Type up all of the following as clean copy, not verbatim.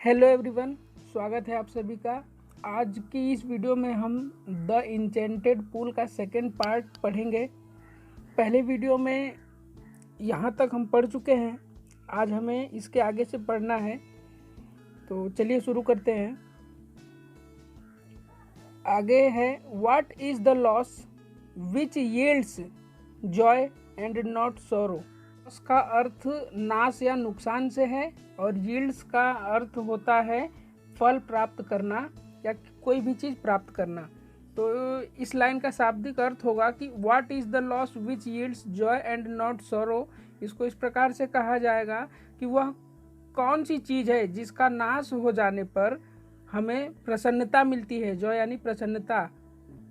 Hello everyone, स्वागत है आप सभी का। आज की इस वीडियो में हम द इंचेंटेड पूल का सेकेंड पार्ट पढ़ेंगे। पहले वीडियो में यहाँ तक हम पढ़ चुके हैं, आज हमें इसके आगे से पढ़ना है। तो चलिए शुरू करते हैं। आगे है what is the loss which yields Joy and not sorrow. उसका अर्थ नाश या नुकसान से है और यील्ड्स का अर्थ होता है फल प्राप्त करना या कोई भी चीज़ प्राप्त करना। तो इस लाइन का शाब्दिक अर्थ होगा कि what is the loss which yields Joy and not sorrow. इसको इस प्रकार से कहा जाएगा कि वह कौन सी चीज़ है जिसका नाश हो जाने पर हमें प्रसन्नता मिलती है। जॉय यानी प्रसन्नता,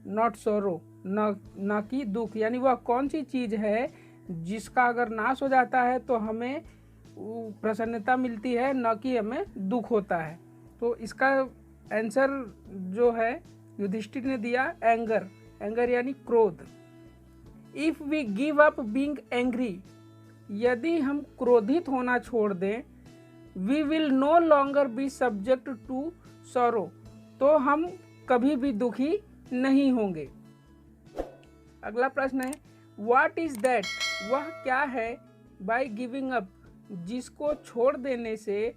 नॉट सॉरो न कि दुख। यानी वह कौन सी चीज़ है जिसका अगर नाश हो जाता है तो हमें प्रसन्नता मिलती है, न कि हमें दुख होता है। तो इसका आंसर जो है युधिष्ठिर ने दिया एंगर। एंगर यानी क्रोध। If we give up being angry, यदि हम क्रोधित होना छोड़ दें, we will no longer be subject to sorrow, तो हम कभी भी दुखी नहीं होंगे। अगला प्रश्न है व्हाट इज दैट, वह क्या है, बाय गिविंग अप, जिसको छोड़ देने से,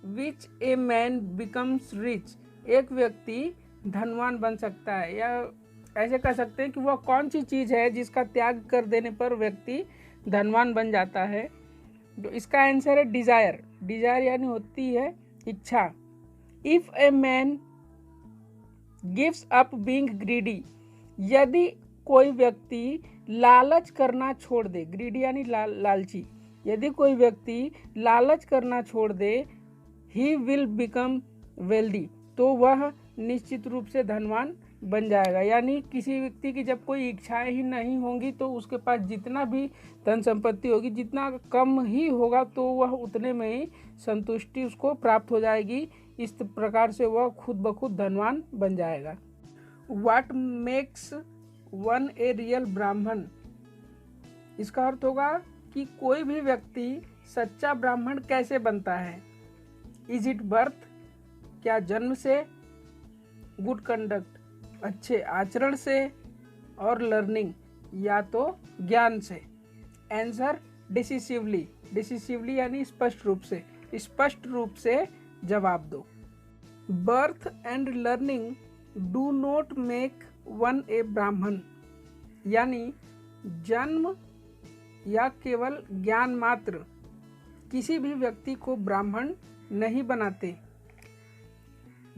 विच ए मैन बिकम्स रिच, एक व्यक्ति धनवान बन सकता है। या ऐसे कह सकते हैं कि वह कौन सी चीज़ है जिसका त्याग कर देने पर व्यक्ति धनवान बन जाता है। तो इसका आंसर है डिज़ायर। डिज़ायर यानी होती है इच्छा। If a man gives up being greedy, यदि कोई व्यक्ति लालच करना छोड़ दे, ग्रीडी यानी लालची, यदि कोई व्यक्ति लालच करना छोड़ दे, ही विल बिकम वेल्दी, तो वह निश्चित रूप से धनवान बन जाएगा। यानी किसी व्यक्ति की जब कोई इच्छाएं ही नहीं होंगी तो उसके पास जितना भी धन संपत्ति होगी, जितना कम ही होगा, तो वह उतने में ही संतुष्टि उसको प्राप्त हो जाएगी। इस प्रकार से वह खुद ब खुद धनवान बन जाएगा। What makes one a real ब्राह्मण, इसका अर्थ होगा कि कोई भी व्यक्ति सच्चा ब्राह्मण कैसे बनता है। इज इट बर्थ, क्या जन्म से, गुड कंडक्ट, अच्छे आचरण से, और लर्निंग, या तो ज्ञान से। Answer decisively. डिसिसिवली यानी स्पष्ट रूप से, स्पष्ट रूप से जवाब दो। Birth and learning do not make one a Brahmin, यानी जन्म या केवल ज्ञान मात्र किसी भी व्यक्ति को ब्राह्मण नहीं बनाते।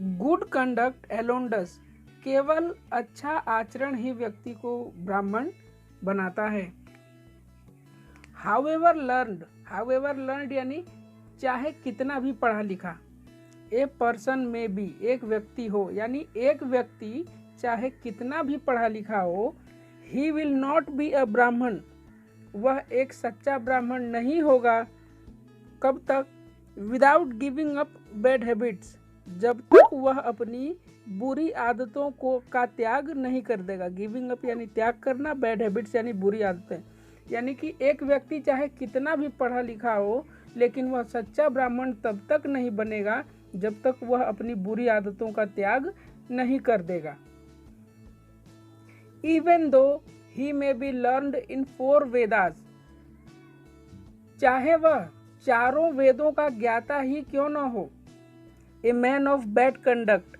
गुड कंडक्ट एलोन डज, केवल अच्छा आचरण ही व्यक्ति को ब्राह्मण बनाता है। हाउएवर लर्नड यानी चाहे कितना भी पढ़ा लिखा। ए पर्सन में बी, एक व्यक्ति हो, यानी एक व्यक्ति चाहे कितना भी पढ़ा लिखा हो, he will not be a ब्राह्मण, वह एक सच्चा ब्राह्मण नहीं होगा। कब तक? Without giving up bad habits, जब तक वह अपनी बुरी आदतों को का त्याग नहीं कर देगा। गिविंग अप यानी त्याग करना, बैड हैबिट्स यानी बुरी आदतें। यानी कि एक व्यक्ति चाहे कितना भी पढ़ा लिखा हो, लेकिन वह सच्चा ब्राह्मण तब तक नहीं बनेगा जब तक वह अपनी बुरी आदतों का त्याग नहीं कर देगा। Even though he may be learned इन 4 वेदास, चाहे वह चारों वेदों का ज्ञाता ही क्यों न हो। A man of bad conduct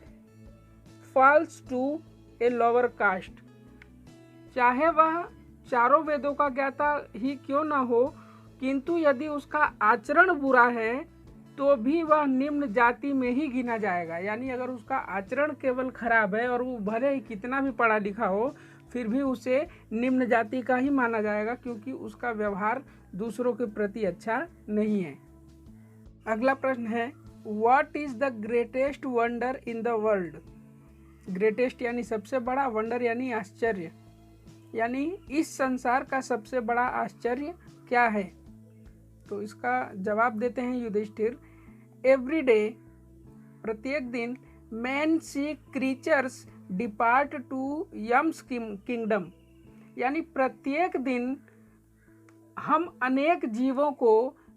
falls to a lower caste, चाहे वह चारों वेदों का ज्ञाता ही क्यों न हो, किंतु यदि उसका आचरण बुरा है तो भी वह निम्न जाति में ही गिना जाएगा। यानी अगर उसका आचरण केवल खराब है और वो भले ही कितना भी पढ़ा लिखा हो, फिर भी उसे निम्न जाति का ही माना जाएगा, क्योंकि उसका व्यवहार दूसरों के प्रति अच्छा नहीं है। अगला प्रश्न है what is the greatest wonder in the world. Greatest यानी सबसे बड़ा, वंडर यानी आश्चर्य, यानी इस संसार का सबसे बड़ा आश्चर्य क्या है। तो इसका जवाब देते हैं युधिष्ठिर। एवरी डे, प्रत्येक दिन, man see creatures depart to Yama's kingdom, यानी प्रत्येक दिन हम अनेक जीवों को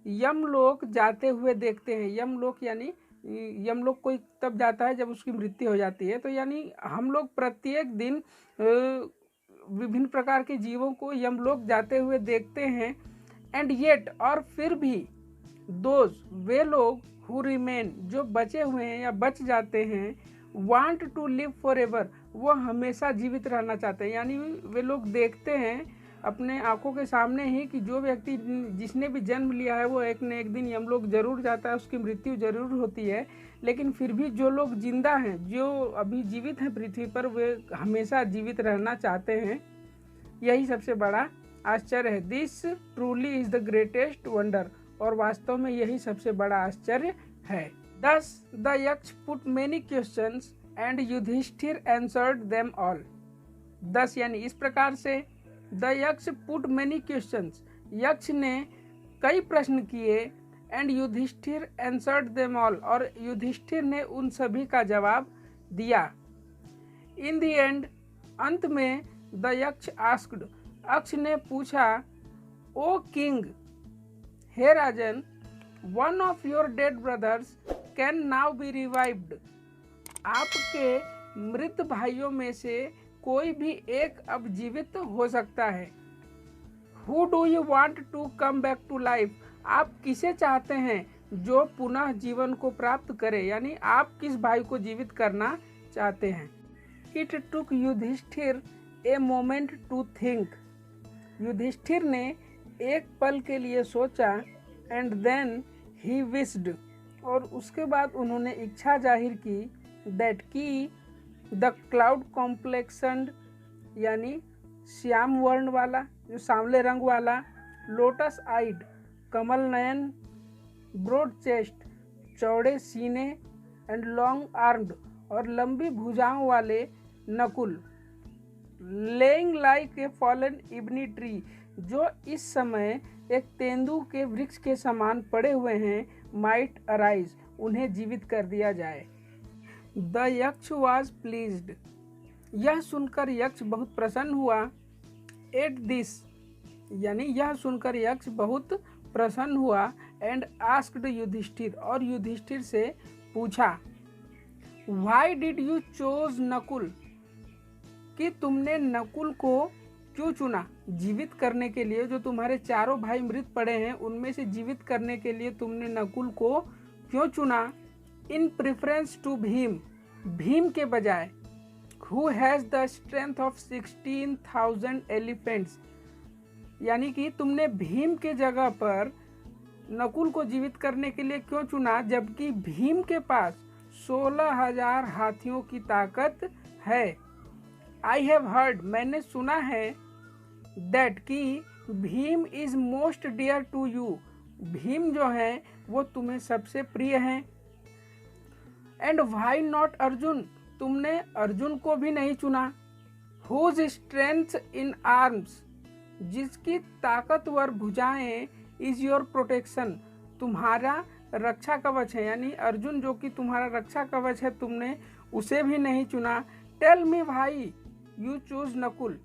यमलोक जाते हुए देखते हैं। यमलोक यानी यमलोक कोई तब जाता है जब उसकी मृत्यु हो जाती है। तो यानी हम लोग प्रत्येक दिन विभिन्न प्रकार के जीवों को यमलोक जाते हुए देखते हैं। एंड येट, और फिर भी दोज, वे लोग हु रिमेन, जो बचे हुए हैं या बच जाते हैं, want to live forever, वो हमेशा जीवित रहना चाहते हैं। यानी वे लोग देखते हैं अपने आंखों के सामने ही कि जो व्यक्ति जिसने भी जन्म लिया है वो एक न एक दिन यमलोक जरूर जाता है, उसकी मृत्यु जरूर होती है। लेकिन फिर भी जो लोग जिंदा हैं, जो अभी जीवित हैं पृथ्वी पर, वे हमेशा जीवित रहना चाहते हैं। यही सबसे बड़ा आश्चर्य है। This truly is the greatest wonder, और वास्तव में यही सबसे बड़ा आश्चर्य है। Thus the यक्ष put many questions and Yudhishthir answered them all. Thus यानी इस प्रकार से, द यक्ष put many questions, यक्ष ने कई प्रश्न किए, and Yudhishthira answered them all, और युधिष्ठिर ने उन सभी का जवाब दिया। In the end, अंत में, द यक्ष asked, अक्ष ने पूछा, ओ किंग, हे राजन, one of your dead brothers can now be revived, आपके मृत भाइयों में से कोई भी एक अब जीवित हो सकता है। Who do you want to come back to life, आप किसे चाहते हैं जो पुनः जीवन को प्राप्त करे, यानी आप किस भाई को जीवित करना चाहते हैं। It took Yudhishthira a moment to think, Yudhishthira ने एक पल के लिए सोचा, एंड देन ही विस्ड, और उसके बाद उन्होंने इच्छा जाहिर की, दैट की द क्लाउड कॉम्प्लेक्सन्ड, यानी श्याम वर्ण वाला, जो सांवले रंग वाला, लोटस आइड, कमल नयन, ब्रॉड चेस्ट, चौड़े सीने, एंड लॉन्ग आर्म्ड, और लंबी भुजाओं वाले Nakul, lying like a fallen ebony tree, जो इस समय एक तेंदू के वृक्ष के समान पड़े हुए हैं, माइट अराइज, उन्हें जीवित कर दिया जाए। द यक्ष वॉज प्लीज्ड, यह सुनकर यक्ष बहुत प्रसन्न हुआ। एट दिस, यानी यह सुनकर यक्ष बहुत प्रसन्न हुआ। एंड आस्क्ड युधिष्ठिर, और युधिष्ठिर से पूछा, why did you chose Nakul, कि तुमने नकुल को क्यों चुना जीवित करने के लिए। जो तुम्हारे चारों भाई मृत पड़े हैं उनमें से जीवित करने के लिए तुमने नकुल को क्यों चुना। इन प्रेफरेंस टू भीम, भीम के बजाय। Who has the strength of 16,000 elephants, यानी कि तुमने भीम के जगह पर नकुल को जीवित करने के लिए क्यों चुना, जबकि भीम के पास 16,000 हाथियों की ताकत है। आई हैव हर्ड, मैंने सुना है, दैट कि Bhim is most dear to you, Bhim जो है वो तुम्हें सबसे प्रिय है। एंड व्हाई नॉट अर्जुन, तुमने अर्जुन को भी नहीं चुना। हुज स्ट्रेंथ इन आर्म्स, जिसकी ताकतवर भुजाएं, इज योर प्रोटेक्शन, तुम्हारा रक्षा कवच है, यानी अर्जुन जो कि तुम्हारा रक्षा कवच है, तुमने उसे भी नहीं चुना। टेल मी भाई यू चूज नकुल,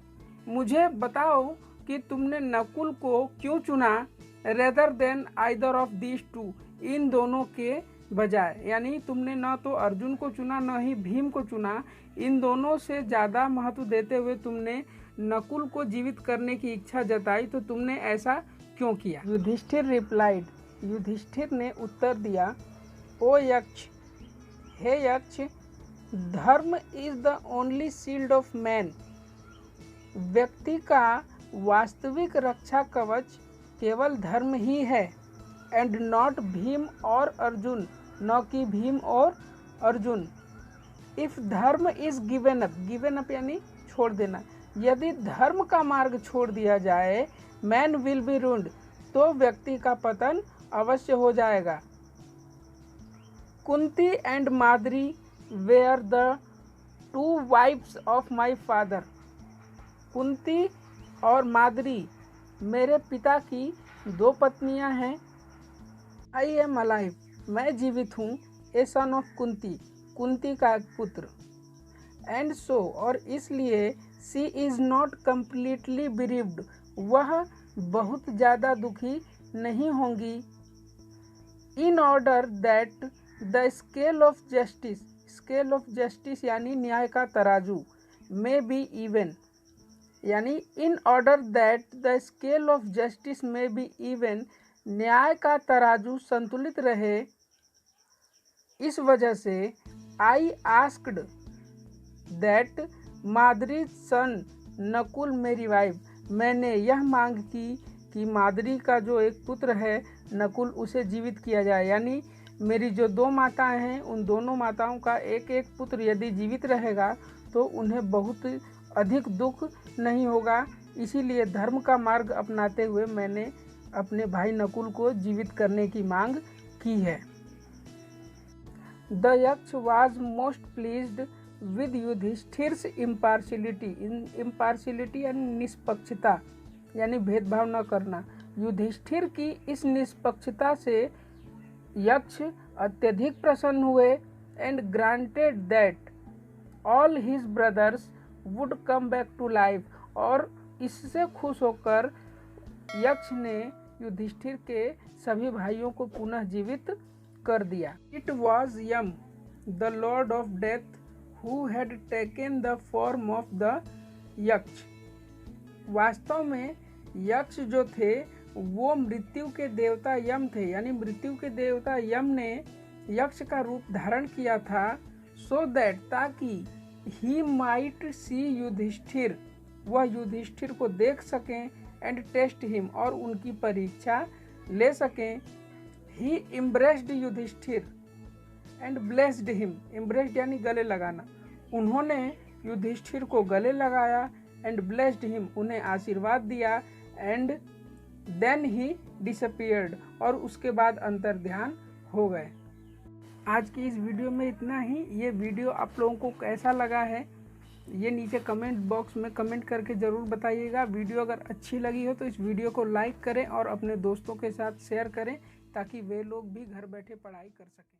मुझे बताओ कि तुमने नकुल को क्यों चुना, rather than either of these two, इन दोनों के बजाय, यानी तुमने न तो अर्जुन को चुना न ही भीम को चुना, इन दोनों से ज़्यादा महत्व देते हुए तुमने नकुल को जीवित करने की इच्छा जताई, तो तुमने ऐसा क्यों किया। युधिष्ठिर रिप्लाइड, युधिष्ठिर ने उत्तर दिया, ओ यक्ष, हे यक्ष, धर्म is the only shield of man, व्यक्ति का वास्तविक रक्षा कवच केवल धर्म ही है। एंड नॉट भीम और अर्जुन, न कि भीम और अर्जुन। इफ धर्म इज गिवन अप यानी छोड़ देना, यदि धर्म का मार्ग छोड़ दिया जाए, मैन विल बी रून्ड, तो व्यक्ति का पतन अवश्य हो जाएगा। Kunti and Madri were the two wives of my father, Kunti और माद्री मेरे पिता की दो पत्नियां हैं। आई एम अलाइव, मैं जीवित हूँ। A son of Kunti, Kunti का एक पुत्र। एंड सो, और इसलिए, she is not completely bereaved, वह बहुत ज़्यादा दुखी नहीं होंगी। In order that the scale of justice, scale of justice यानी न्याय का तराजू, मे बी इवन, यानी in order that the scale of justice may be even, न्याय का तराजू संतुलित रहे, इस वजह से I asked that Madri son Nakul may revive, मैंने यह मांग की कि माद्री का जो एक पुत्र है नकुल उसे जीवित किया जाए, यानी मेरी जो दो माताएं हैं उन दोनों माताओं का एक एक पुत्र यदि जीवित रहेगा तो उन्हें बहुत अधिक दुख नहीं होगा, इसीलिए धर्म का मार्ग अपनाते हुए मैंने अपने भाई नकुल को जीवित करने की मांग की है। The Yaksha was most pleased with Yudhishthir's impartiality, impartiality यानी निष्पक्षता, यानी भेदभाव न करना, युधिष्ठिर की इस निष्पक्षता से यक्ष अत्यधिक प्रसन्न हुए, and granted that all his brothers would come back to life, और इससे खुश होकर यक्ष ने युधिष्ठिर के सभी भाइयों को पुनः जीवित कर दिया। It was Yama the lord of death who had taken the form of the Yaksha, वास्तव में यक्ष जो थे वो मृत्यु के देवता यम थे, यानी मृत्यु के देवता यम ने यक्ष का रूप धारण किया था, सो दैट ताकि ही माइट सी युधिष्ठिर, वह युधिष्ठिर को देख सकें, एंड टेस्ट हिम, और उनकी परीक्षा ले सकें। He embraced Yudhishthir and blessed him, embraced यानी गले लगाना, उन्होंने युधिष्ठिर को गले लगाया, एंड ब्लेस्ड हिम, उन्हें आशीर्वाद दिया, एंड देन ही डिसअपीयर्ड, और उसके बाद अंतर्ध्यान हो गए। आज की इस वीडियो में इतना ही। ये वीडियो आप लोगों को कैसा लगा है ये नीचे कमेंट बॉक्स में कमेंट करके ज़रूर बताइएगा। वीडियो अगर अच्छी लगी हो तो इस वीडियो को लाइक करें और अपने दोस्तों के साथ शेयर करें ताकि वे लोग भी घर बैठे पढ़ाई कर सकें।